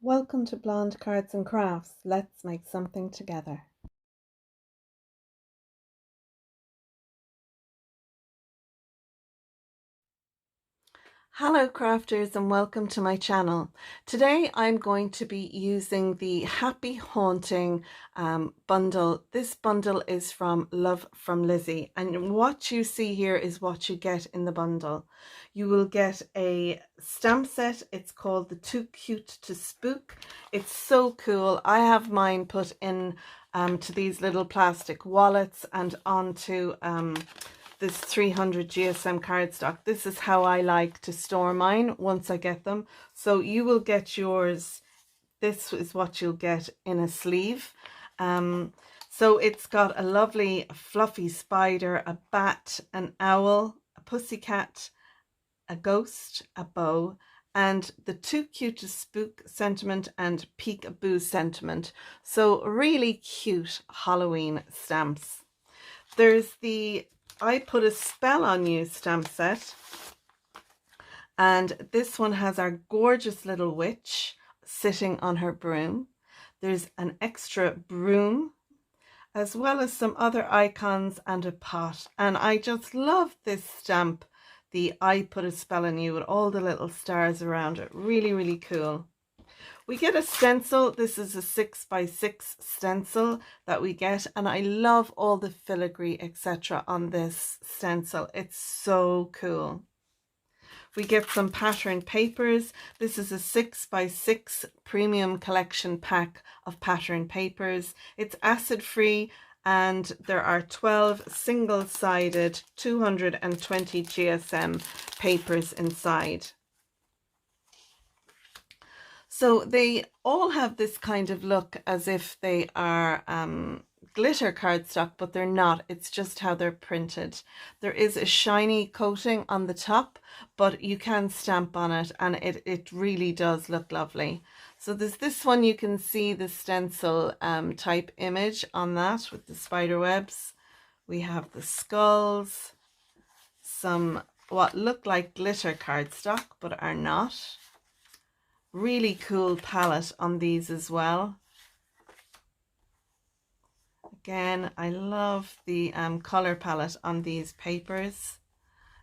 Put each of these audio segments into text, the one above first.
Welcome to Blonde Cards and Crafts. Let's make something together. Hello crafters and welcome to my channel. Today I'm going to be using the Happy Haunting bundle. This bundle is from Love from Lizi, and what you see here is what you get in the bundle. You will get a stamp set. It's called the Too Cute to Spook. It's so cool. I have mine put in to these little plastic wallets and onto this 300 GSM cardstock. This is how I like to store mine once I get them. So you will get yours. This is what you'll get in a sleeve. So it's got a lovely fluffy spider, a bat, an owl, a pussycat, a ghost, a bow, and the Too Cute to Spook sentiment and peek-a-boo sentiment. So really cute Halloween stamps. There's the I Put a Spell on You stamp set, and this one has our gorgeous little witch sitting on her broom. There's an extra broom, as well as some other icons and a pot, and I just love this stamp, the I Put a Spell on You, with all the little stars around it. Really cool. We get a stencil. This is a 6x6 stencil that we get, and I love all the filigree etc. on this stencil. It's so cool. We get some pattern papers. This is a 6x6 premium collection pack of pattern papers. It's acid free, and there are 12 single-sided 220 GSM papers inside. So they all have this kind of look as if they are glitter cardstock, but they're not. It's just how they're printed. There is a shiny coating on the top, but you can stamp on it, and it really does look lovely. So there's this one. You can see the stencil type image on that with the spider webs. We have the skulls, some what look like glitter cardstock but are not. Really cool palette on these as well. Again, I love the color palette on these papers.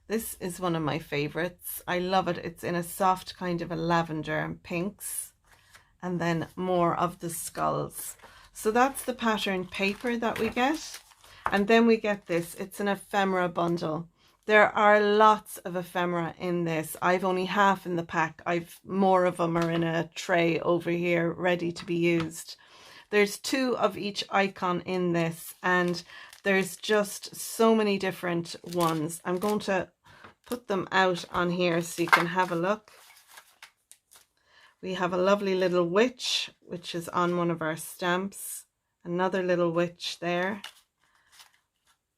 This is one of my favorites. I love it. It's in a soft kind of a lavender and pinks, and then more of the skulls. So that's the pattern paper that we get. And then we get this. It's an ephemera bundle. There are lots of ephemera in this. I've only half in the pack. More of them are in a tray over here ready to be used. There's 2 of each icon in this, and there's just so many different ones. I'm going to put them out on here so you can have a look. We have a lovely little witch, which is on one of our stamps. Another little witch there.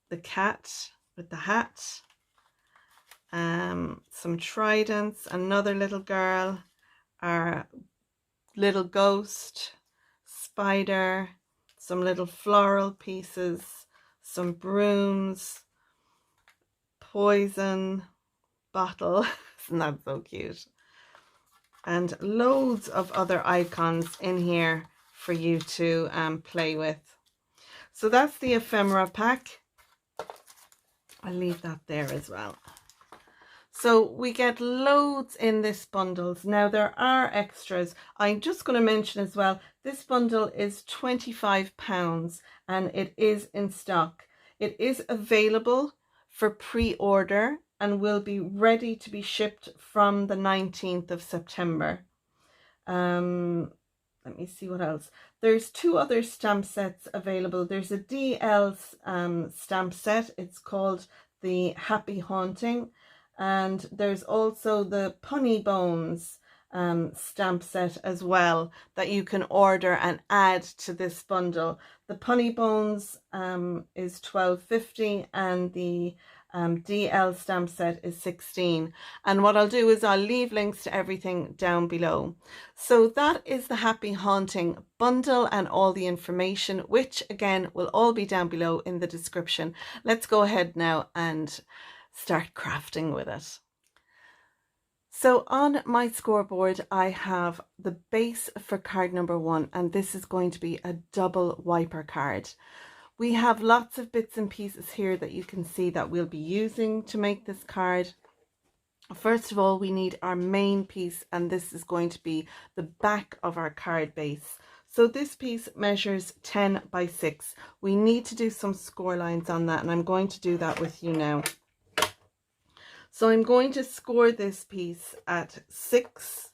The cat with the hat. Some tridents, another little girl, our little ghost, spider, some little floral pieces, some brooms, poison bottle. Isn't that so cute? And loads of other icons in here for you to play with. So that's the ephemera pack. I'll leave that there as well. So we get loads in this bundles. Now there are extras. I'm just going to mention as well, this bundle is £25 and it is in stock. It is available for pre-order and will be ready to be shipped from the 19th of September. Let me see what else. There's 2 other stamp sets available. There's a DL stamp set. It's called the Happy Haunting. And there's also the Punny Bones stamp set as well that you can order and add to this bundle. The Punny Bones is £12.50 and the DL stamp set is £16. And what I'll do is I'll leave links to everything down below. So that is the Happy Haunting bundle and all the information, which again will all be down below in the description. Let's go ahead now and start crafting with it. So on my scoreboard, I have the base for card number 1, and this is going to be a double wiper card. We have lots of bits and pieces here that you can see that we'll be using to make this card. First of all, we need our main piece, and this is going to be the back of our card base. So this piece measures 10 by 6. We need to do some score lines on that, and I'm going to do that with you now. So I'm going to score this piece at 6.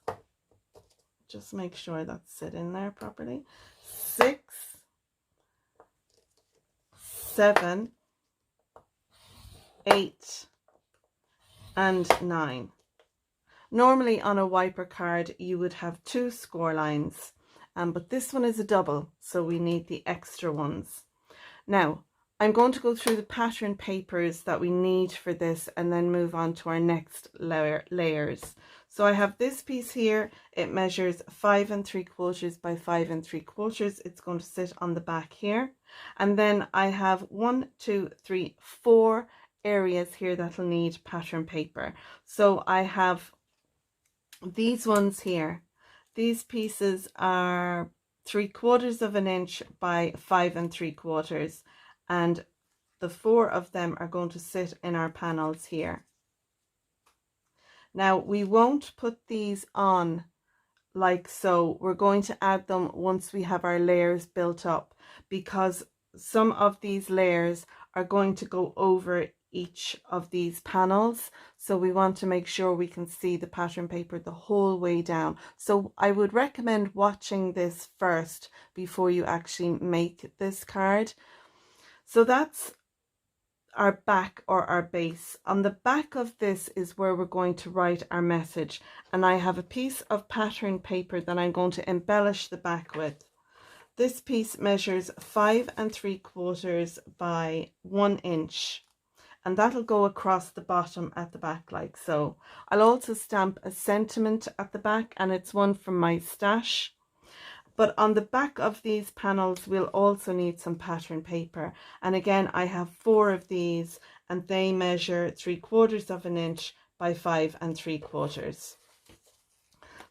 Just make sure that's sit in there properly. 6, 7, 8, and 9. Normally on a wiper card you would have 2 score lines, but this one is a double, so we need the extra ones. Now I'm going to go through the pattern papers that we need for this and then move on to our next layers. So I have this piece here. It measures 5 3/4 by 5 3/4. It's going to sit on the back here. And then I have 1, 2, 3, 4 areas here that'll need pattern paper. So I have these ones here. These pieces are 3/4 of an inch by 5 3/4. And the 4 of them are going to sit in our panels here. Now we won't put these on like so. We're going to add them once we have our layers built up, because some of these layers are going to go over each of these panels, so we want to make sure we can see the pattern paper the whole way down. So I would recommend watching this first before you actually make this card. So that's our back or our base. On the back of this is where we're going to write our message, and I have a piece of pattern paper that I'm going to embellish the back with. This piece measures 5 3/4 by 1 inch, and that'll go across the bottom at the back like so. I'll also stamp a sentiment at the back, and it's one from my stash. But on the back of these panels, we'll also need some pattern paper. And again, I have 4 of these, and they measure 3/4 of an inch by 5 3/4.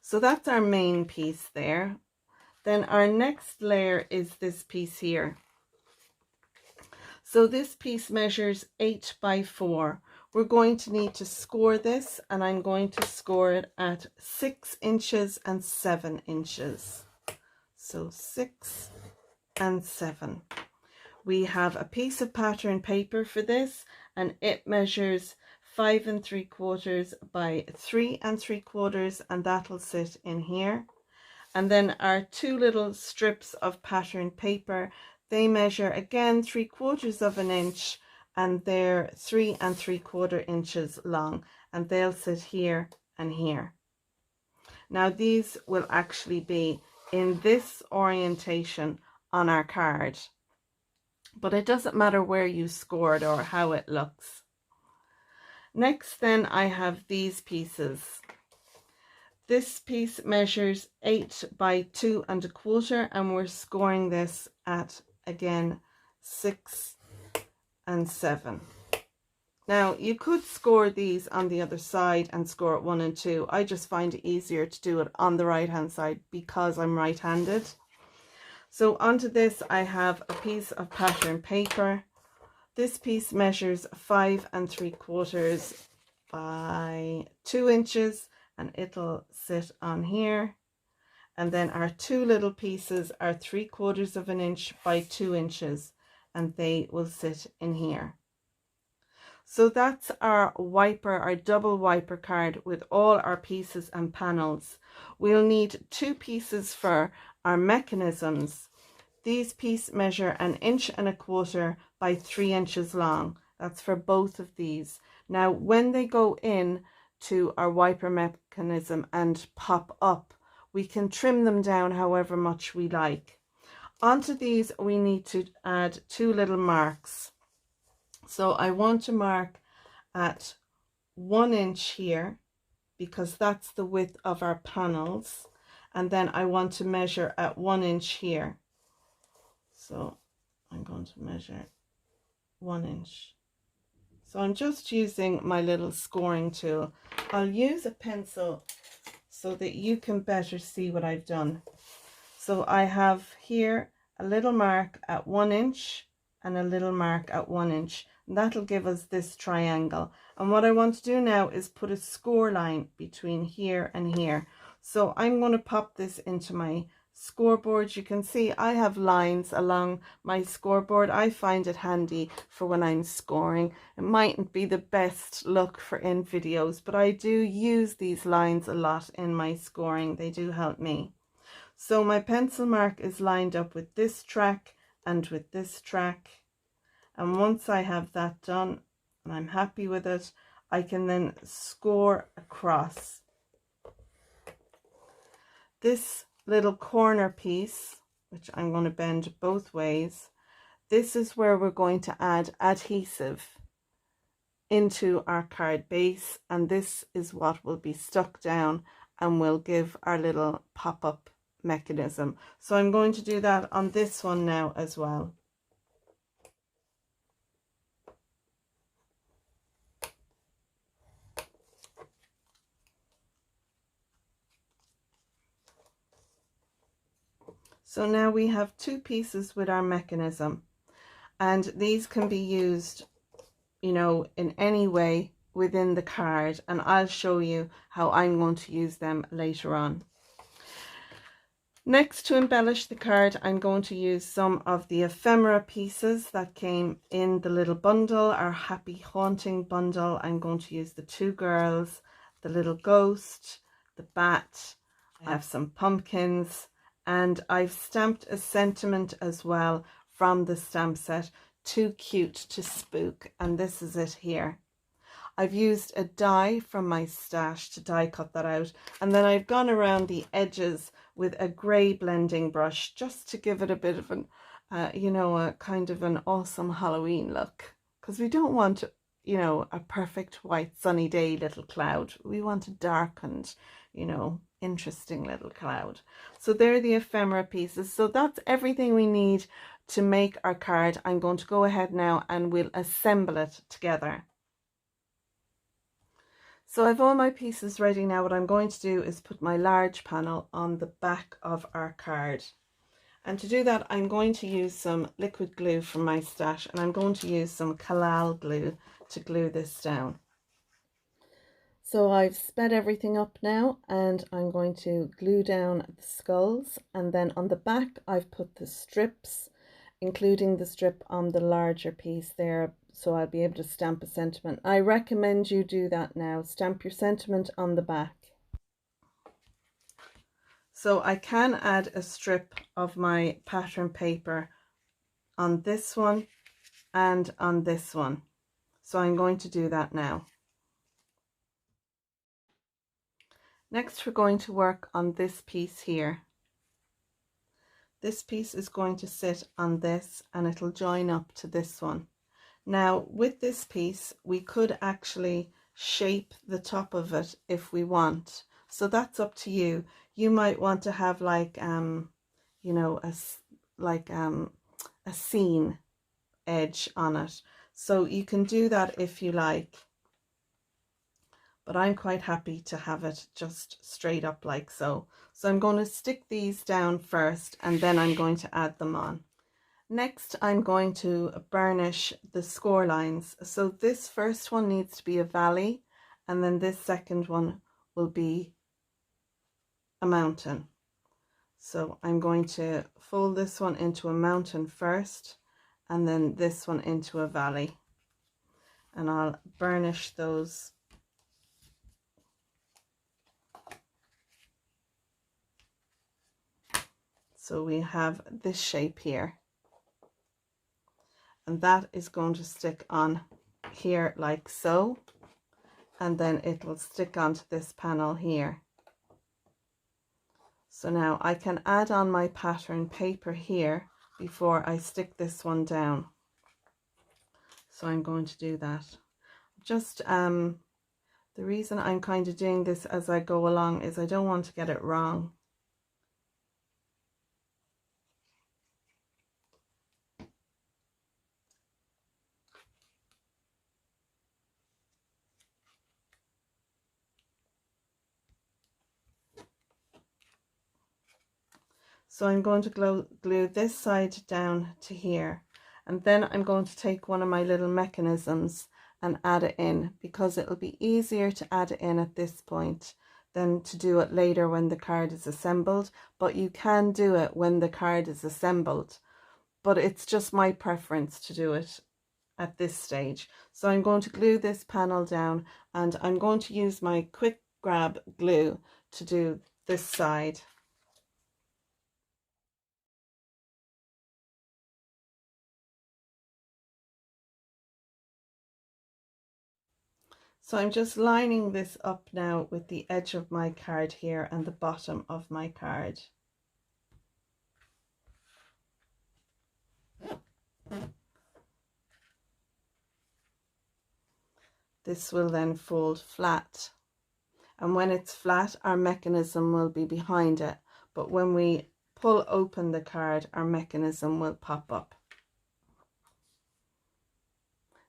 So that's our main piece there. Then our next layer is this piece here. So this piece measures 8 by 4. We're going to need to score this, and I'm going to score it at 6 inches and 7 inches. So 6 and 7. We have a piece of pattern paper for this, and it measures 5 3/4 by 3 3/4, and that'll sit in here. And then our 2 little strips of pattern paper, they measure again 3/4 of an inch, and they're 3 3/4 inches long, and they'll sit here and here. Now these will actually be in this orientation on our card, but it doesn't matter where you scored or how it looks. Next then I have these pieces. This piece measures 8 by 2 1/4, and we're scoring this at again 6 and 7. Now you could score these on the other side and score at 1 and 2. I just find it easier to do it on the right hand side because I'm right-handed. So onto this I have a piece of pattern paper. This piece measures 5 3/4 by 2 inches, and it'll sit on here. And then our 2 little pieces are 3/4 of an inch by 2 inches, and they will sit in here. So that's our wiper, our double wiper card with all our pieces and panels. We'll need 2 pieces for our mechanisms. These pieces measure 1.25 inches by 3 inches long. That's for both of these. Now, when they go in to our wiper mechanism and pop up, we can trim them down however much we like. Onto these, we need to add 2 little marks. So I want to mark at 1 inch here, because that's the width of our panels. And then I want to measure at 1 inch here. So I'm going to measure 1 inch. So I'm just using my little scoring tool. I'll use a pencil so that you can better see what I've done. So I have here a little mark at 1 inch and a little mark at 1 inch. And that'll give us this triangle. And what I want to do now is put a score line between here and here. So I'm going to pop this into my scoreboard. You can see I have lines along my scoreboard. I find it handy for when I'm scoring. It mightn't be the best look for in videos, but I do use these lines a lot in my scoring. They do help me. So my pencil mark is lined up with this track and with this track. And once I have that done and I'm happy with it, I can then score across. This little corner piece, which I'm going to bend both ways, this is where we're going to add adhesive into our card base, and this is what will be stuck down and will give our little pop-up mechanism. So I'm going to do that on this one now as well. So now we have two pieces with our mechanism, and these can be used, you know, in any way within the card, and I'll show you how I'm going to use them later on. Next, to embellish the card, I'm going to use some of the ephemera pieces that came in the little bundle, our Happy Haunting bundle. I'm going to use the two girls, the little ghost, the bat. I have some pumpkins, and I've stamped a sentiment as well from the stamp set, Too Cute to Spook, and this is it here. I've used a die from my stash to die cut that out, and then I've gone around the edges with a grey blending brush just to give it a bit of an, you know, a kind of an awesome Halloween look, because we don't want, you know, a perfect white sunny day little cloud. We want a darkened, you know, interesting little cloud. So they're the ephemera pieces. So that's everything we need to make our card. I'm going to go ahead now and we'll assemble it together. So I've all my pieces ready now. What I'm going to do is put my large panel on the back of our card. And to do that, I'm going to use some liquid glue from my stash, and I'm going to use some Kalal glue to glue this down. So I've sped everything up now, and I'm going to glue down the skulls, and then on the back I've put the strips, including the strip on the larger piece there, so I'll be able to stamp a sentiment. I recommend you do that now. Stamp your sentiment on the back. So I can add a strip of my pattern paper on this one and on this one. So I'm going to do that now. Next, we're going to work on this piece here. This piece is going to sit on this, and it'll join up to this one. Now, with this piece, we could actually shape the top of it if we want. So that's up to you. You might want to have like, you know, a seam edge on it. So you can do that if you like. But I'm quite happy to have it just straight up like so. So I'm going to stick these down first, and then I'm going to add them on. Next, I'm going to burnish the score lines. So this first one needs to be a valley, and then this second one will be a mountain. So I'm going to fold this one into a mountain first, and then this one into a valley. And I'll burnish those. So we have this shape here, and that is going to stick on here like so, and then it will stick onto this panel here. So now I can add on my pattern paper here before I stick this one down. So I'm going to do that. Just the reason I'm kind of doing this as I go along is I don't want to get it wrong. So I'm going to glue this side down to here, and then I'm going to take one of my little mechanisms and add it in, because it'll be easier to add it in at this point than to do it later when the card is assembled. But you can do it when the card is assembled, but it's just my preference to do it at this stage. So I'm going to glue this panel down, and I'm going to use my quick grab glue to do this side. So I'm just lining this up now with the edge of my card here and the bottom of my card. This will then fold flat, and when it's flat our mechanism will be behind it, but when we pull open the card our mechanism will pop up.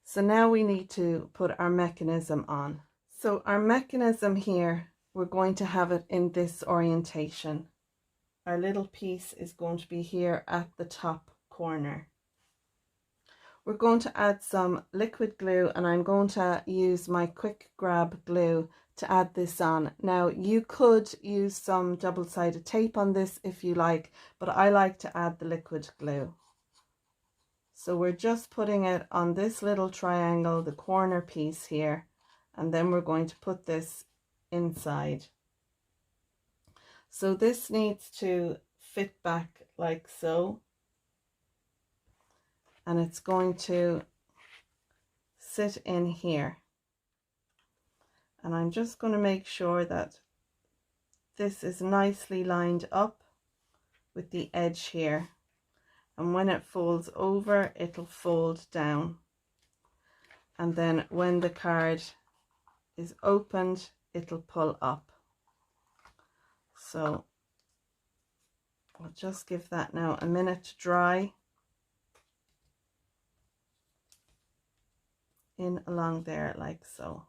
So now we need to put our mechanism on. So our mechanism here, we're going to have it in this orientation. Our little piece is going to be here at the top corner. We're going to add some liquid glue, and I'm going to use my quick grab glue to add this on. Now you could use some double-sided tape on this if you like, but I like to add the liquid glue. So we're just putting it on this little triangle, the corner piece here, and then we're going to put this inside. So this needs to fit back like so, and it's going to sit in here. And I'm just going to make sure that this is nicely lined up with the edge here, and when it folds over it'll fold down, and then when the card is opened it'll pull up. So I'll just give that now a minute to dry in along there like so.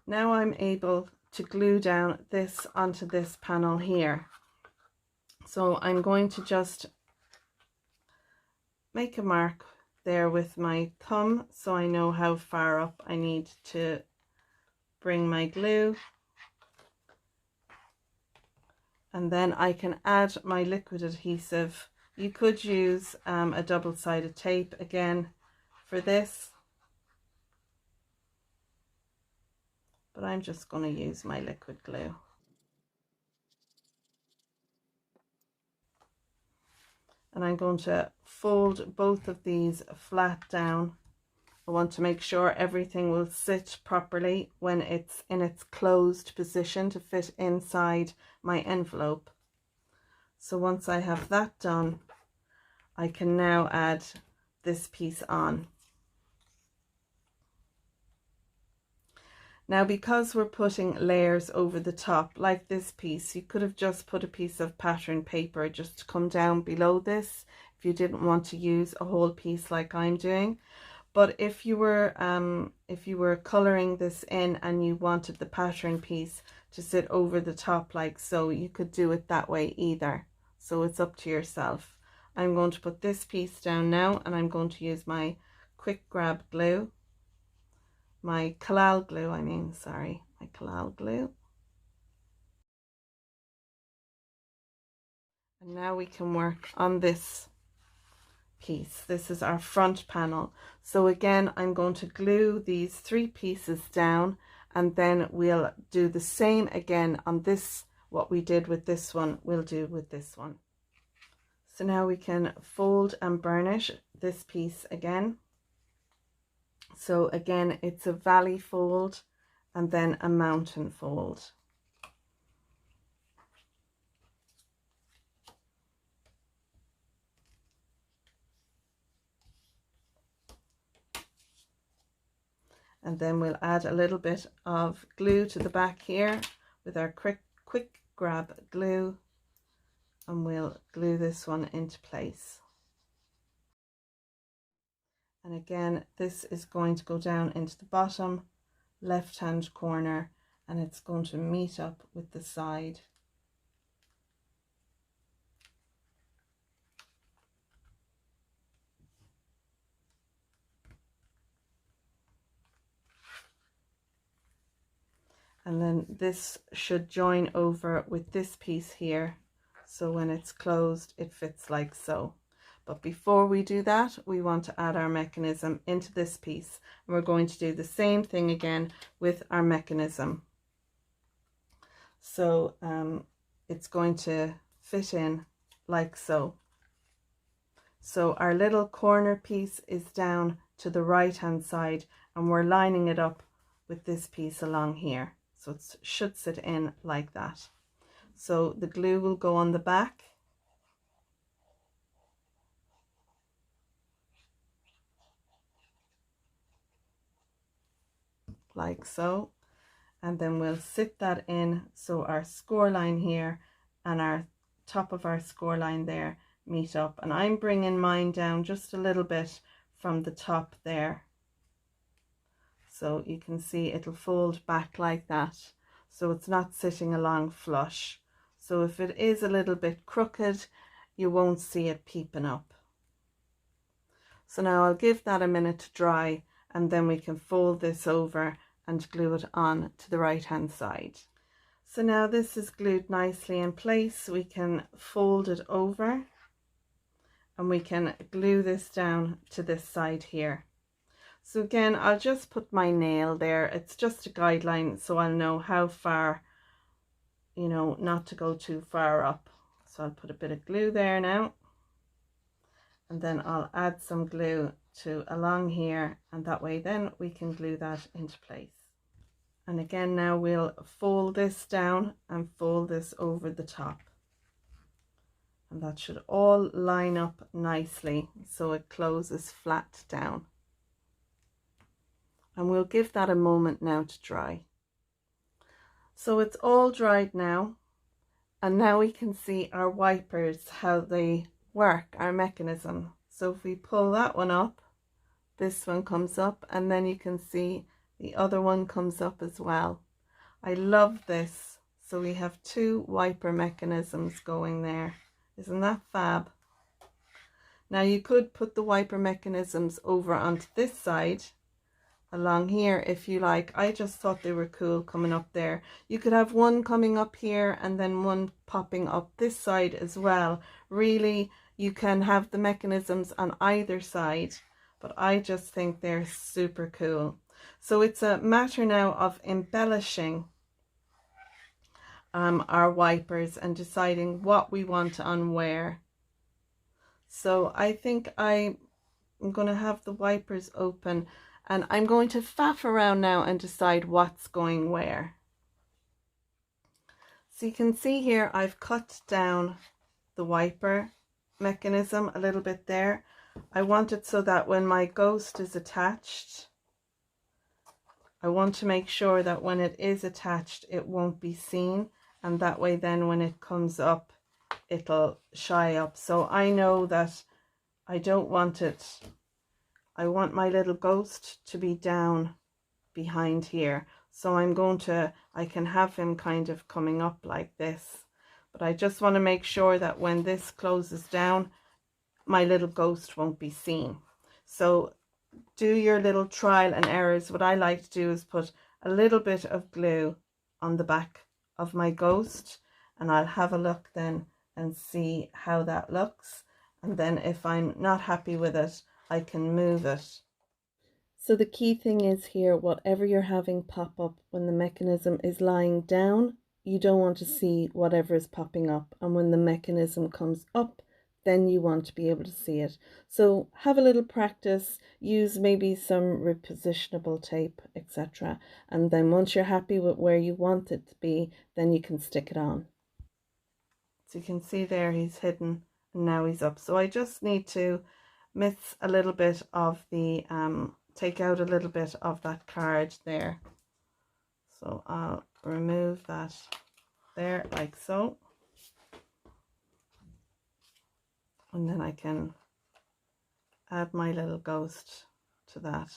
Now I'm able to glue down this onto this panel here. So I'm going to just make a mark there with my thumb so I know how far up I need to bring my glue, and then I can add my liquid adhesive. You could use a double-sided tape again for this, but I'm just going to use my liquid glue. And I'm going to fold both of these flat down. I want to make sure everything will sit properly when it's in its closed position to fit inside my envelope. So once I have that done, I can now add this piece on. Now, because we're putting layers over the top, like this piece, you could have just put a piece of pattern paper just to come down below this if you didn't want to use a whole piece like I'm doing. But if you were coloring this in and you wanted the pattern piece to sit over the top like so, you could do it that way either. So it's up to yourself. I'm going to put this piece down now, and I'm going to use my quick grab glue. My collal glue, my collal glue. And now we can work on this piece. This is our front panel. So again, I'm going to glue these 3 pieces down, and then we'll do the same again on this. What we did with this one, we'll do with this one. So now we can fold and burnish this piece again. So again, it's a valley fold and then a mountain fold. And then we'll add a little bit of glue to the back here with our quick grab glue, and we'll glue this one into place. And again, this is going to go down into the bottom left hand corner, and it's going to meet up with the side. and then this should join over with this piece here, so when it's closed it fits like so. But before we do that, we want to add our mechanism into this piece, and we're going to do the same thing again with our mechanism. So it's going to fit in like so. So our little corner piece is down to the right hand side, and we're lining it up with this piece along here, so it should sit in like that. So the glue will go on the back, like so, and then we'll sit that in so our score line here and our top of our score line there meet up. And I'm bringing mine down just a little bit from the top there, so you can see it'll fold back like that, so it's not sitting along flush. So if it is a little bit crooked, you won't see it peeping up. So now I'll give that a minute to dry, and then we can fold this over and glue it on to the right hand side. So now this is glued nicely in place. We can fold it over and we can glue this down to this side here. So again, I'll just put my nail there. It's just a guideline, so I'll know how far, you know, not to go too far up. So I'll put a bit of glue there now, and then I'll add some glue to along here, and that way then we can glue that into place. And again, now we'll fold this down and fold this over the top, and that should all line up nicely so it closes flat down. And we'll give that a moment now to dry. So it's all dried now, and now we can see our wipers, how they work, our mechanism. So if we pull that one up, this one comes up, and then you can see the other one comes up as well. I love this. So we have two wiper mechanisms going there. Isn't that fab? Now you could put the wiper mechanisms over onto this side along here if you like. I just thought they were cool coming up there. You could have one coming up here and then one popping up this side as well. Really, you can have the mechanisms on either side, but I just think they're super cool. So it's a matter now of embellishing our wipers and deciding what we want on where. So I think I'm going to have the wipers open, and I'm going to faff around now and decide what's going where. So you can see here I've cut down the wiper mechanism a little bit there. I want it so that when my ghost is attached, I want to make sure that when it is attached it won't be seen, and that way then when it comes up it'll shy up. So I know that I don't want it, I want my little ghost to be down behind here. So I'm going to, I can have him kind of coming up like this, but I just want to make sure that when this closes down, my little ghost won't be seen. So do your little trial and errors. What I like to do is put a little bit of glue on the back of my ghost, and I'll have a look then and see how that looks. And then if I'm not happy with it, I can move it. So the key thing is here, whatever you're having pop up when the mechanism is lying down, you don't want to see whatever is popping up. And when the mechanism comes up, then you want to be able to see it. So have a little practice, use maybe some repositionable tape, etc. And then once you're happy with where you want it to be, then you can stick it on. So you can see there he's hidden and now he's up. So I just need to mix a little bit of the, take out a little bit of that card there. So I'll remove that there like so. And then I can add my little ghost to that.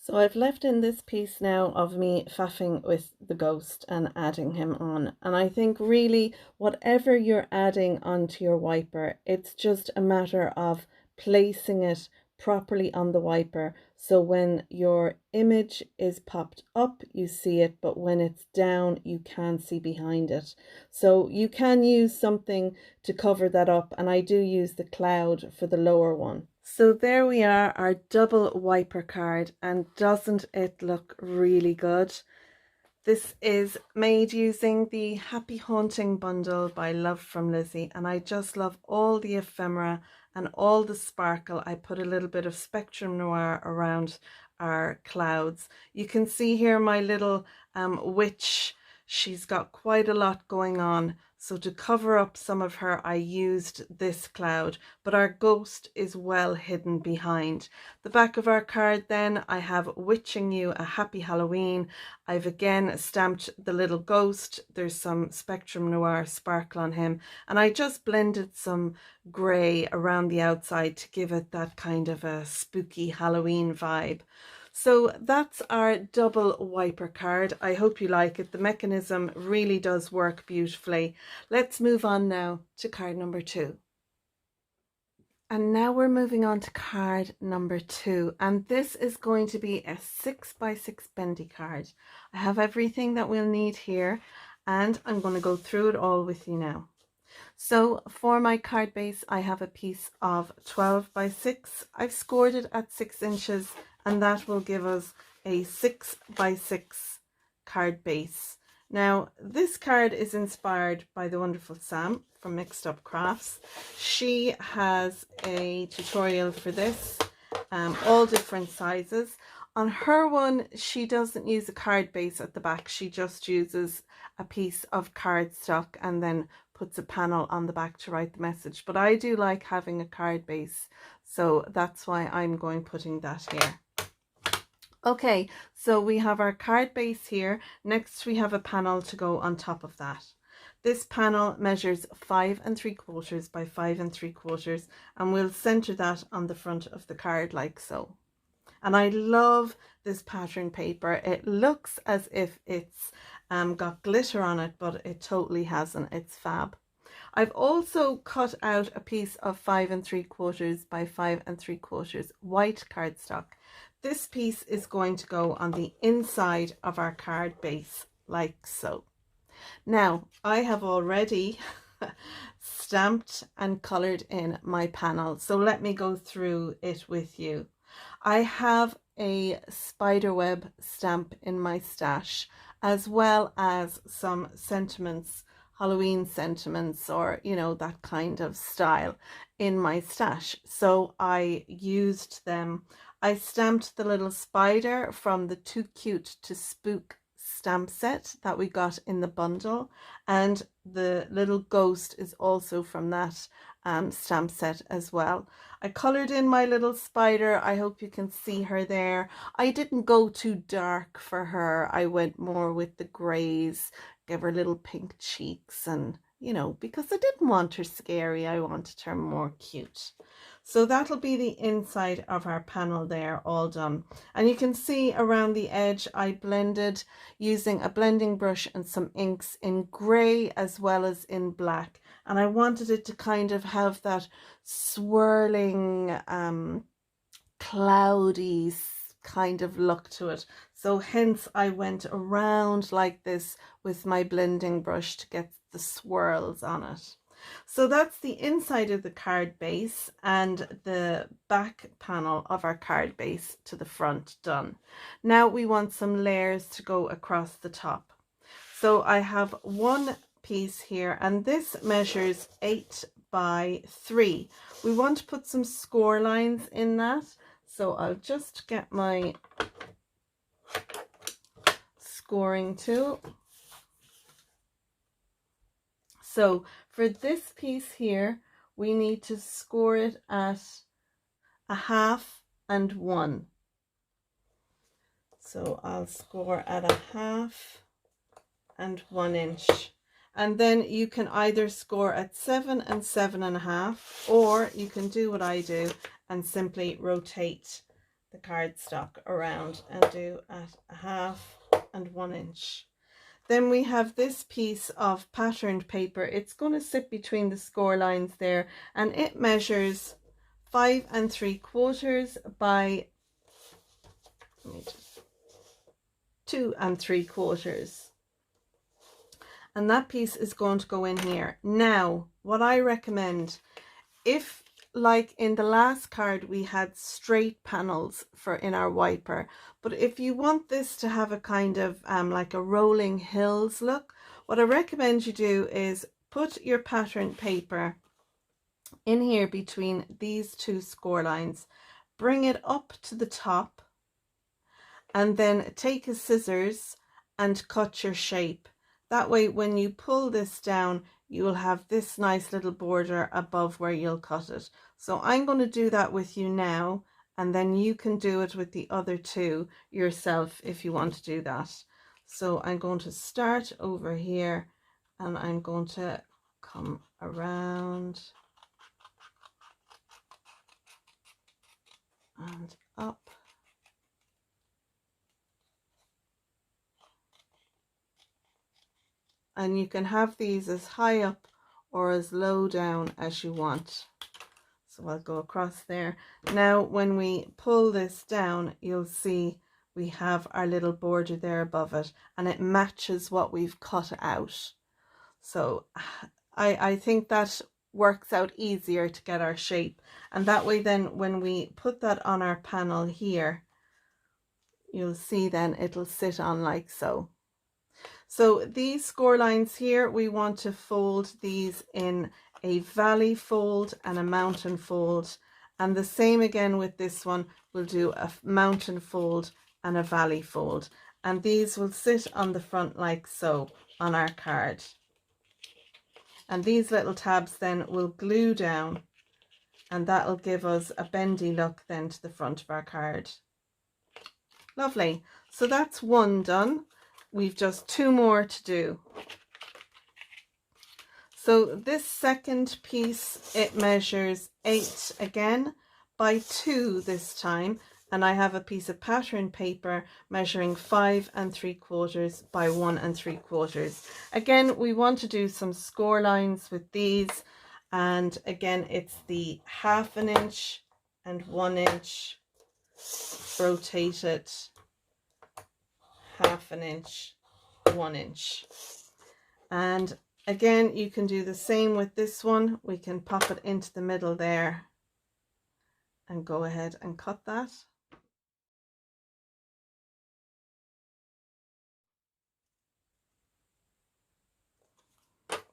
So I've left in this piece now of me faffing with the ghost and adding him on. And I think really whatever you're adding onto your wiper, it's just a matter of placing it properly on the wiper So when your image is popped up, you see it, but when it's down, you can see behind it. So you can use something to cover that up, and I do use the cloud for the lower one. So there we are, our double wiper card, and doesn't it look really good? This is made using the Happy Haunting bundle by Love from Lizi, and I just love all the ephemera and all the sparkle. I put a little bit of Spectrum Noir around our clouds. You can see here my little witch. She's got quite a lot going on. So to cover up some of her, I used this cloud, but our ghost is well hidden behind. The back of our card then, I have wishing you a happy Halloween. I've again stamped the little ghost. There's some Spectrum Noir sparkle on him, and I just blended some grey around the outside to give it that kind of a spooky Halloween vibe. So that's our double wiper card. I hope you like it. The mechanism really does work beautifully. Let's move on now to card number 2. And now we're moving on to card number 2, and this is going to be a 6x6 bendy card. I have everything that we'll need here, and I'm going to go through it all with you now. So for my card base, I have a piece of 12x6. I've scored it at 6 inches, and that will give us a 6x6 card base. Now, this card is inspired by the wonderful Sam from Mixed Up Crafts. She has a tutorial for this, all different sizes. On her one, she doesn't use a card base at the back. She just uses a piece of cardstock and then puts a panel on the back to write the message. But I do like having a card base, so that's why I'm putting that here. Okay, so we have our card base here. Next, we have a panel to go on top of that. This panel measures 5 3/4 by 5 3/4, and we'll center that on the front of the card like so. And I love this pattern paper. It looks as if it's got glitter on it, but it totally hasn't. It's fab. I've also cut out a piece of 5 3/4 by 5 3/4 white cardstock. This piece is going to go on the inside of our card base like so. Now, I have already stamped and colored in my panel, so let me go through it with you. I have a spiderweb stamp in my stash, as well as some sentiments, Halloween sentiments, or you know, that kind of style in my stash. So I used them. I stamped the little spider from the Too Cute to Spook stamp set that we got in the bundle, and the little ghost is also from that stamp set as well. I colored in my little spider. I hope you can see her there. I didn't go too dark for her. I went more with the grays, give her little pink cheeks, and you know, because I didn't want her scary, I wanted her more cute. So that'll be the inside of our panel there, all done. And you can see around the edge, I blended using a blending brush and some inks in grey as well as in black. And I wanted it to kind of have that swirling, cloudy kind of look to it. So hence I went around like this with my blending brush to get the swirls on it. So that's the inside of the card base and the back panel of our card base to the front done. Now we want some layers to go across the top. So I have one piece here, and this measures 8 by 3. We want to put some score lines in that. So I'll just get my scoring tool. So for this piece here, we need to score it at 1/2 and 1. So I'll score at 1/2 and 1 inch. And then you can either score at 7 and 7.5, or you can do what I do and simply rotate the cardstock around and do at 1/2 and 1 inch. Then we have this piece of patterned paper. It's going to sit between the score lines there, and it measures 5 3/4 by 2 3/4. And that piece is going to go in here. Now, what I recommend, if like in the last card we had straight panels for in our wiper, but if you want this to have a kind of like a rolling hills look, what I recommend you do is put your pattern paper in here between these two score lines, bring it up to the top, and then take a scissors and cut your shape. That way when you pull this down, you will have this nice little border above where you'll cut it. So I'm going to do that with you now, and then you can do it with the other two yourself if you want to do that. So I'm going to start over here, and I'm going to come around and up. And you can have these as high up or as low down as you want. So I'll go across there. Now when we pull this down, you'll see we have our little border there above it, and it matches what we've cut out. So I think that works out easier to get our shape, and that way then when we put that on our panel here, you'll see then it'll sit on like so. So these score lines here, we want to fold these in a valley fold and a mountain fold, and the same again with this one. We'll do a mountain fold and a valley fold, and these will sit on the front like so on our card, and these little tabs then will glue down, and that'll give us a bendy look then to the front of our card. Lovely. So that's one done. We've just 2 more to do. So this second piece, it measures 8 again by 2 this time, and I have a piece of pattern paper measuring 5 3/4 by 1 3/4. Again, we want to do some score lines with these, and again it's the 1/2 inch and 1 inch, rotate it, 1/2 inch, 1 inch. And again, you can do the same with this one. We can pop it into the middle there and go ahead and cut that.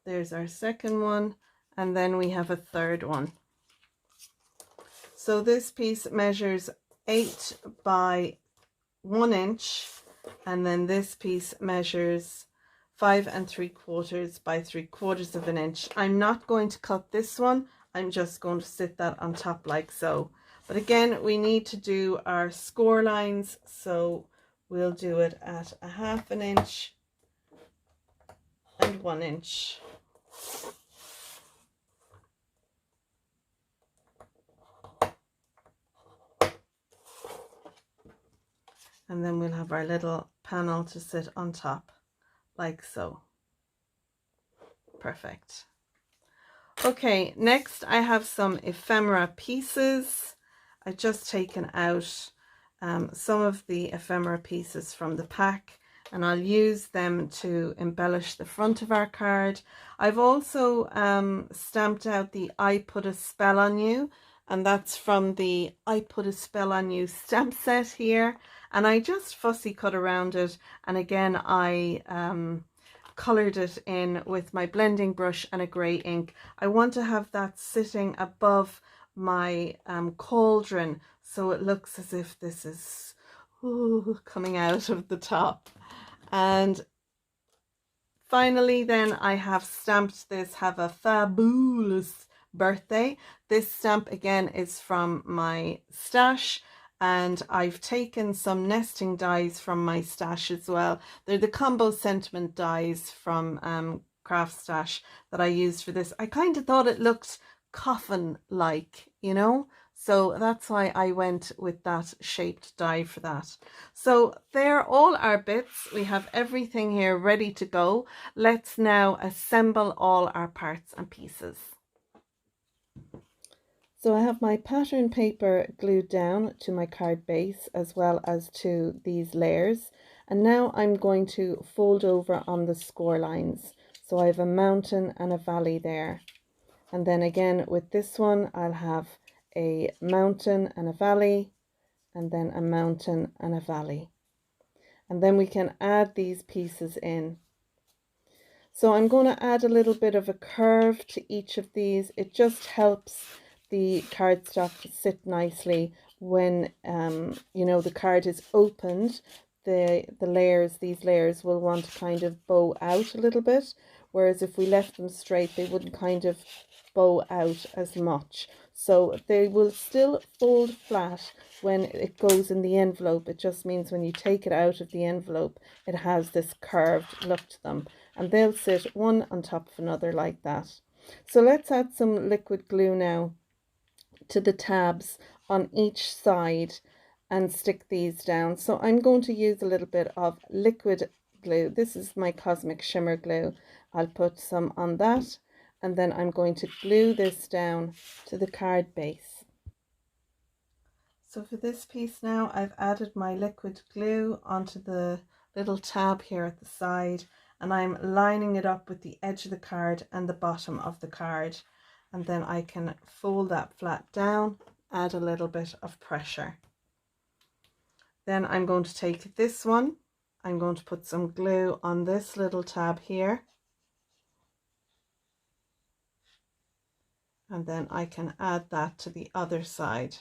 There's our second one, and then we have a third one. So this piece measures 8 by 1 inch, and then this piece measures 5 3/4 by 3/4 of an inch. I'm not going to cut this one. I'm just going to sit that on top like so. But again, we need to do our score lines, so we'll do it at 1/2 inch and 1 inch. And then we'll have our little panel to sit on top like so. Perfect. Okay, next I have some ephemera pieces. I've just taken out some of the ephemera pieces from the pack, and I'll use them to embellish the front of our card. I've also stamped out the I Put a Spell on You, and that's from the I Put a Spell on You stamp set here, and I just fussy cut around it, and again I colored it in with my blending brush and a grey ink. I want to have that sitting above my cauldron, so it looks as if this is coming out of the top. And finally then I have stamped this, Have a Fabulous Birthday. This stamp again is from my stash, and I've taken some nesting dies from my stash as well. They're the combo sentiment dies from Craft Stash that I used for this. I kind of thought it looked coffin-like, you know, so that's why I went with that shaped die for that. So they're all our bits. We have everything here ready to go. Let's now assemble all our parts and pieces. So I have my pattern paper glued down to my card base as well as to these layers. And now I'm going to fold over on the score lines. So I have a mountain and a valley there. And then again with this one, I'll have a mountain and a valley, and then a mountain and a valley. And then we can add these pieces in. So I'm going to add a little bit of a curve to each of these. It just helps the cardstock sit nicely when you know, the card is opened. These layers will want to kind of bow out a little bit, whereas if we left them straight, they wouldn't kind of bow out as much. So they will still fold flat when it goes in the envelope. It just means when you take it out of the envelope, it has this curved look to them, and they'll sit one on top of another like that. So let's add some liquid glue now to the tabs on each side and stick these down. So I'm going to use a little bit of liquid glue. This is my Cosmic Shimmer glue. I'll put some on that, and then I'm going to glue this down to the card base. So for this piece now, I've added my liquid glue onto the little tab here at the side, and I'm lining it up with the edge of the card and the bottom of the card. And then I can fold that flat down, add a little bit of pressure. Then I'm going to take this one, I'm going to put some glue on this little tab here, and then I can add that to the other side.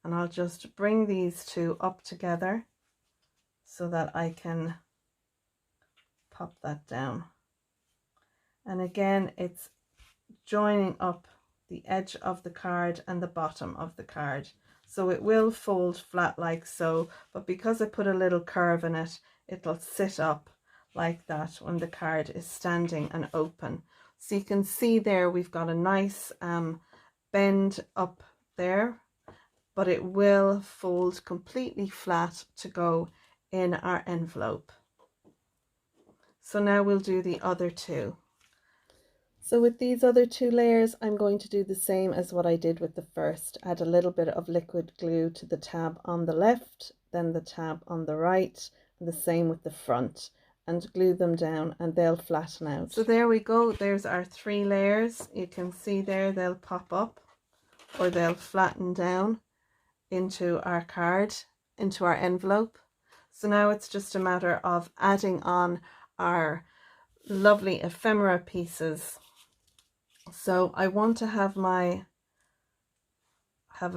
And I'll just bring these two up together so that I can pop that down. And again, it's joining up the edge of the card and the bottom of the card. So it will fold flat like so, but because I put a little curve in it, it'll sit up like that when the card is standing and open. So you can see there we've got a nice bend up there, but it will fold completely flat to go in our envelope. So now we'll do the other two. So with these other two layers, I'm going to do the same as what I did with the first. Add a little bit of liquid glue to the tab on the left, then the tab on the right, and the same with the front, and glue them down and they'll flatten out. So there we go. There's our three layers. You can see there they'll pop up or they'll flatten down into our card, into our envelope. So now it's just a matter of adding on our lovely ephemera pieces. So I want to have a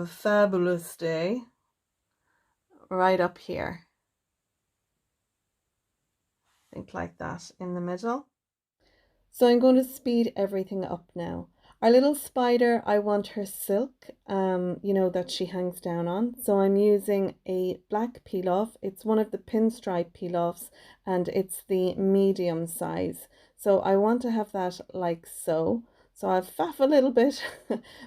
fabulous day right up here. I think like that in the middle. So I'm going to speed everything up now. Our little spider, I want her silk, you know, that she hangs down on. So I'm using a black peel off. It's one of the pinstripe peel offs and it's the medium size. So I want to have that like so. So I'll faff a little bit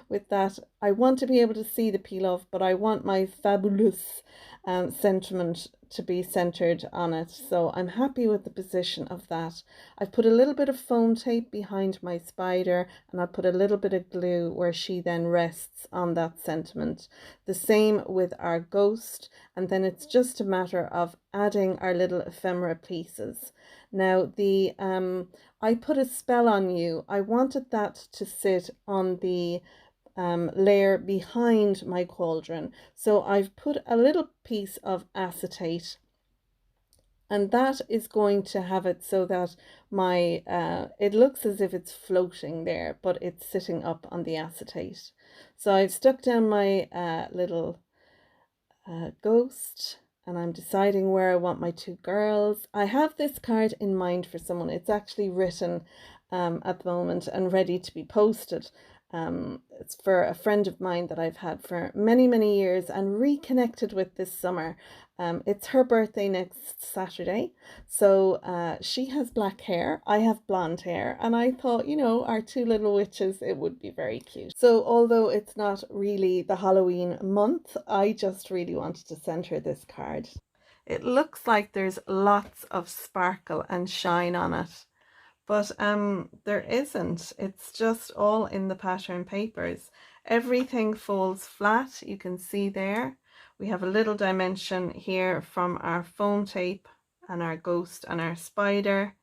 with that. I want to be able to see the peel off, but I want my fabulous sentiment to be centered on it. So I'm happy with the position of that. I've put a little bit of foam tape behind my spider, and I'll put a little bit of glue where she then rests on that sentiment. The same with our ghost, and then it's just a matter of adding our little ephemera pieces. Now I put a spell on you. I wanted that to sit on the layer behind my cauldron. So I've put a little piece of acetate, and that is going to have it so that my it looks as if it's floating there, but it's sitting up on the acetate. So I've stuck down my little ghost, and I'm deciding where I want my two girls. I have this card in mind for someone. It's actually written at the moment and ready to be posted. It's for a friend of mine that I've had for many, many years and reconnected with this summer. It's her birthday next Saturday. So she has black hair, I have blonde hair, and I thought, you know, our two little witches, it would be very cute. So although it's not really the Halloween month, I just really wanted to send her this card. It looks like there's lots of sparkle and shine on it, but there isn't. It's just all in the pattern papers. Everything folds flat. You can see there we have a little dimension here from our foam tape and our ghost and our spider,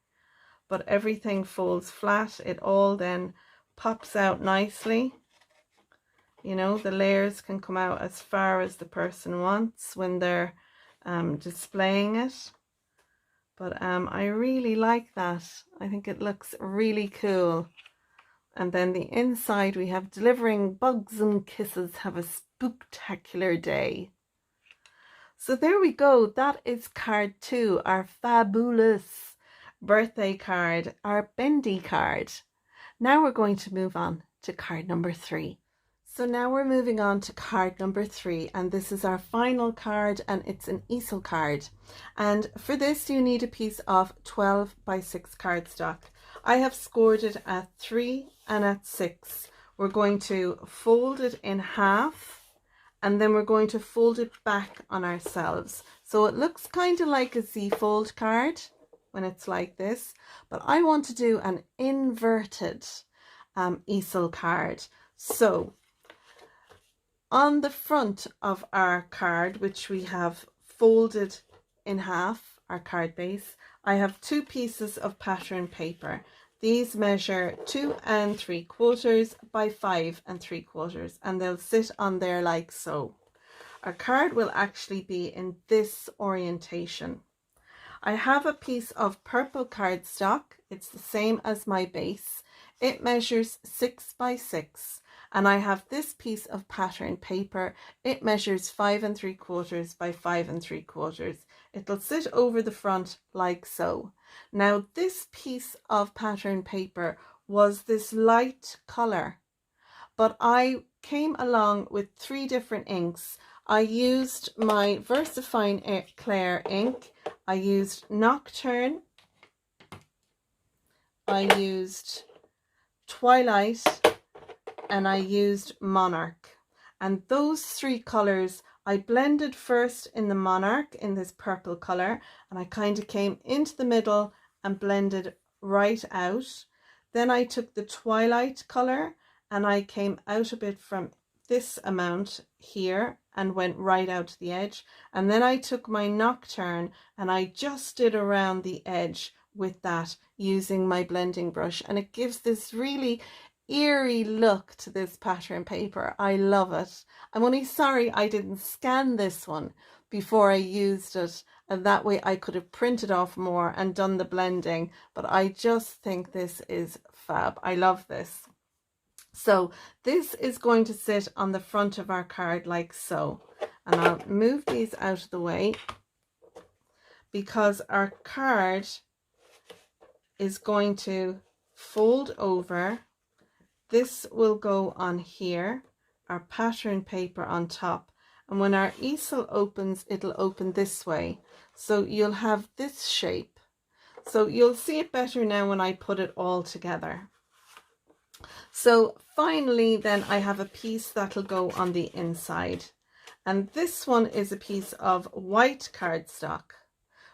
but everything folds flat. It all then pops out nicely. You know, the layers can come out as far as the person wants when they're displaying it. But I really like that. I think it looks really cool. And then the inside we have delivering bugs and kisses, have a spooktacular day. So there we go. That is card 2, our fabulous birthday card, our Bendy card. Now we're going to move on to card number 3. So now we're moving on to card number 3, and this is our final card, and it's an Easel card. And for this you need a piece of 12 by 6 cardstock. I have scored it at 3 and at 6. We're going to fold it in half, and then we're going to fold it back on ourselves. So it looks kind of like a Z-fold card when it's like this, but I want to do an inverted Easel card. So on the front of our card, which we have folded in half, our card base, I have 2 pieces of pattern paper. These measure 2 3/4 by 5 3/4, and they'll sit on there like so. Our card will actually be in this orientation. I have a piece of purple cardstock. It's the same as my base. It measures 6 by 6. And I have this piece of pattern paper. It measures 5 3/4 by 5 3/4. It'll sit over the front like so. Now this piece of pattern paper was this light color, but I came along with 3 different inks. I used my VersaFine Clair ink. I used Nocturne. I used Twilight, and I used Monarch. And those 3 colors I blended first in the Monarch in this purple color, and I kind of came into the middle and blended right out. Then I took the Twilight color and I came out a bit from this amount here and went right out to the edge. And then I took my Nocturne and I just did around the edge with that using my blending brush, and it gives this really eerie look to this pattern paper. I love it. I'm only sorry I didn't scan this one before I used it, and that way I could have printed off more and done the blending, but I just think this is fab. I love this. So this is going to sit on the front of our card like so, and I'll move these out of the way because our card is going to fold over. This will go on here, our pattern paper on top, and when our easel opens, it'll open this way. So you'll have this shape. So you'll see it better now when I put it all together. So finally then I have a piece that'll go on the inside. And this one is a piece of white cardstock,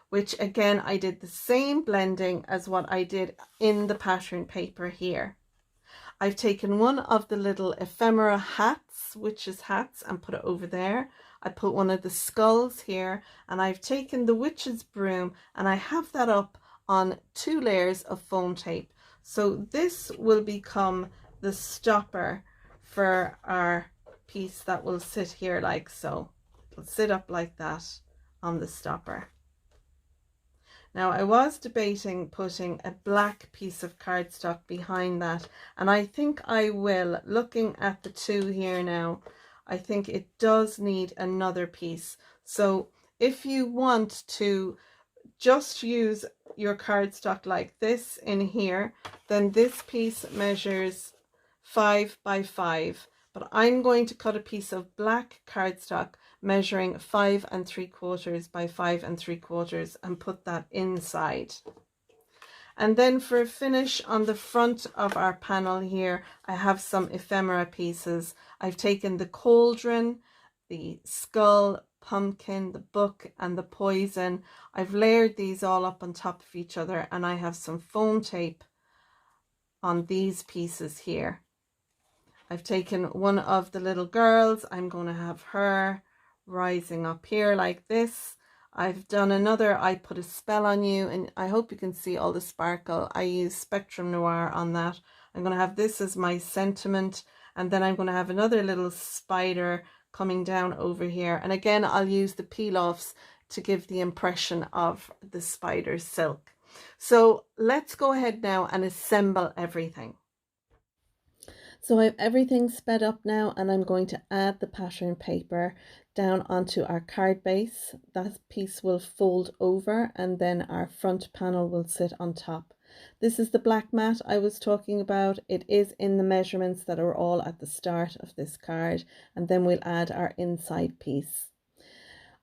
which again I did the same blending as what I did in the pattern paper here. I've taken one of the little ephemera hats, witches' hats, and put it over there. I put one of the skulls here, and I've taken the witch's broom and I have that up on 2 layers of foam tape. So this will become the stopper for our piece that will sit here like so. It'll sit up like that on the stopper. Now I was debating putting a black piece of cardstock behind that, and I think I will. Looking at the 2 here now, I think it does need another piece. So if you want to just use your cardstock like this in here, then this piece measures 5 by 5. But I'm going to cut a piece of black cardstock measuring 5 3/4 by 5 3/4 and put that inside. And then for a finish on the front of our panel here, I have some ephemera pieces. I've taken the cauldron, the skull, pumpkin, the book, and the poison. I've layered these all up on top of each other, and I have some foam tape on these pieces here. I've taken one of the little girls. I'm going to have her rising up here like this. I've done another I Put a Spell on You, and I hope you can see all the sparkle. I use Spectrum Noir on that. I'm going to have this as my sentiment, and then I'm going to have another little spider coming down over here. And again, I'll use the peel-offs to give the impression of the spider silk. So let's go ahead now and assemble everything. So I have everything sped up now, and I'm going to add the pattern paper down onto our card base. That piece will fold over, and then our front panel will sit on top. This is the black mat I was talking about. It is in the measurements that are all at the start of this card, and then we'll add our inside piece.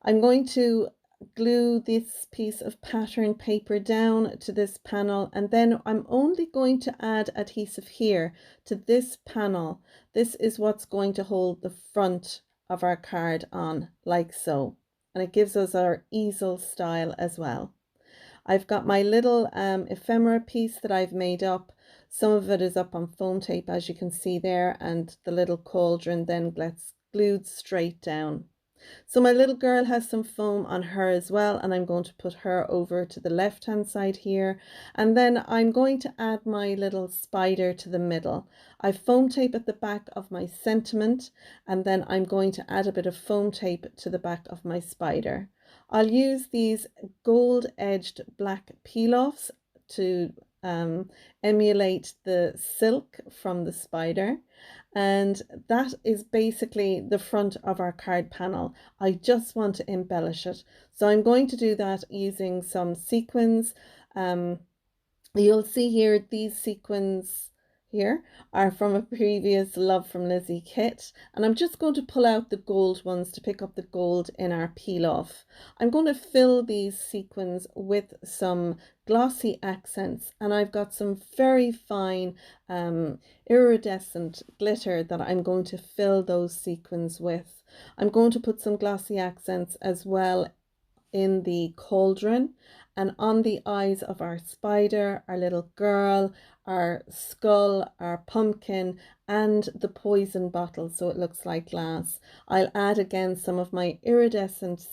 I'm going to glue this piece of pattern paper down to this panel, and then I'm only going to add adhesive here to this panel. This is what's going to hold the front of our card on, like so, and it gives us our easel style as well. I've got my little ephemera piece that I've made up. Some of it is up on foam tape, as you can see there, and the little cauldron then gets glued straight down. So my little girl has some foam on her as well, and I'm going to put her over to the left hand side here, and then I'm going to add my little spider to the middle. I foam tape at the back of my sentiment, and then I'm going to add a bit of foam tape to the back of my spider. I'll use these gold edged black peel-offs to emulate the silk from the spider, and that is basically the front of our card panel. I just want to embellish it, so I'm going to do that using some sequins. You'll see here these sequins here are from a previous Love from Lizi kit, and I'm just going to pull out the gold ones to pick up the gold in our peel off. I'm going to fill these sequins with some glossy accents, and I've got some very fine iridescent glitter that I'm going to fill those sequins with. I'm going to put some glossy accents as well in the cauldron and on the eyes of our spider, our little girl, our skull, our pumpkin, and the poison bottle, so it looks like glass. I'll add again some of my iridescent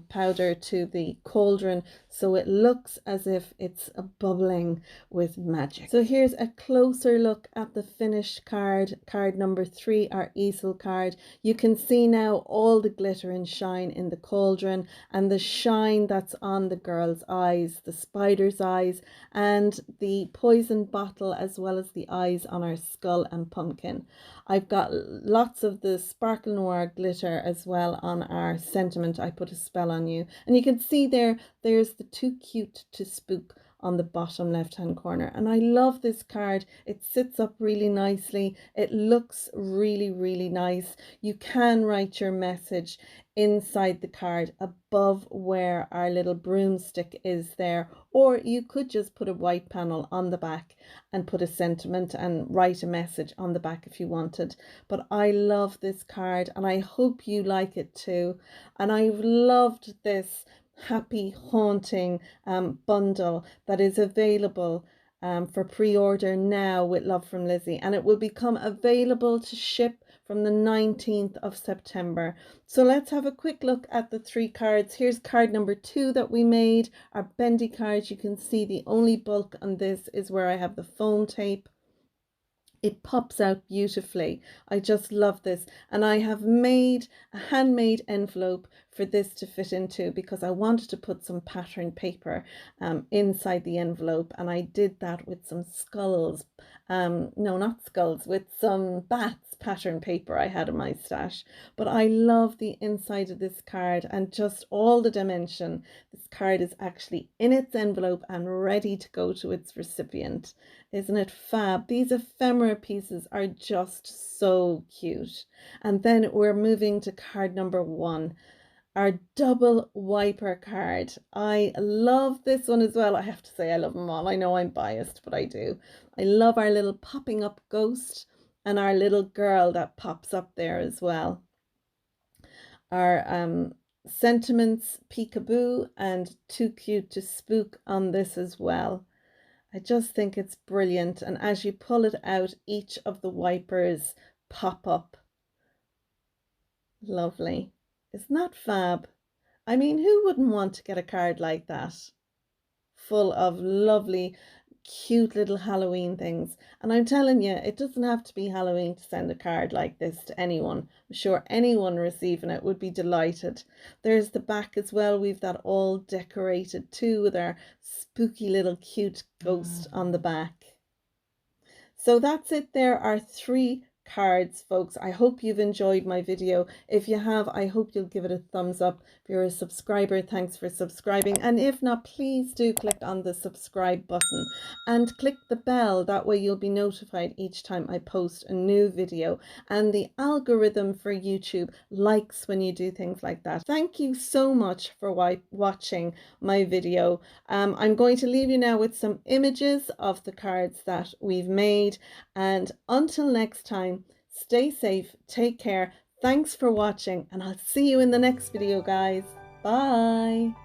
powder to the cauldron, so it looks as if it's bubbling with magic. So here's a closer look at the finished card, card number 3, our easel card. You can see now all the glitter and shine in the cauldron, and the shine that's on the girl's eyes, the spider's eyes, and the poison bottle, as well as the eyes on our skull and pumpkin. I've got lots of the Sparkle Noir glitter as well on our sentiment, I Put a Spell on You. And you can see there's the Too Cute to Spook on the bottom left hand corner, and I love this card. It sits up really nicely. It looks really nice. You can write your message inside the card above where our little broomstick is there, or you could just put a white panel on the back and put a sentiment and write a message on the back if you wanted. But I love this card, and I hope you like it too. And I've loved this happy haunting bundle that is available for pre-order now with Love from Lizi, and it will become available to ship from the 19th of September. So let's have a quick look at the 3 cards. Here's card number 2 that we made, our bendy card. You can see the only bulk on this is where I have the foam tape. It pops out beautifully. I just love this, and I have made a handmade envelope for this to fit into because I wanted to put some pattern paper inside the envelope, and I did that with some skulls, no, not skulls, with some bats pattern paper I had in my stash. But I love the inside of this card and just all the dimension. This card is actually in its envelope and ready to go to its recipient. Isn't it fab? These ephemera pieces are just so cute. And then we're moving to card number 1, our double wiper card. I love this one as well. I have to say I love them all. I know I'm biased, but I do. I love our little popping up ghost and our little girl that pops up there as well. Our sentiments peekaboo and Too Cute to Spook on this as well. I just think it's brilliant. And as you pull it out, each of the wipers pop up. Lovely. Isn't that fab? I mean, who wouldn't want to get a card like that? Full of lovely, cute little Halloween things. And I'm telling you, it doesn't have to be Halloween to send a card like this to anyone. I'm sure anyone receiving it would be delighted. There's the back as well. We've that all decorated too with our spooky little cute ghost on the back. So that's it. There are 3 cards, folks. I hope you've enjoyed my video. If you have, I hope you'll give it a thumbs up. If you're a subscriber, thanks for subscribing. And if not, please do click on the subscribe button and click the bell. That way you'll be notified each time I post a new video. And the algorithm for YouTube likes when you do things like that. Thank you so much for watching my video. I'm going to leave you now with some images of the cards that we've made. And until next time, stay safe, take care. Thanks for watching, and I'll see you in the next video, guys. Bye.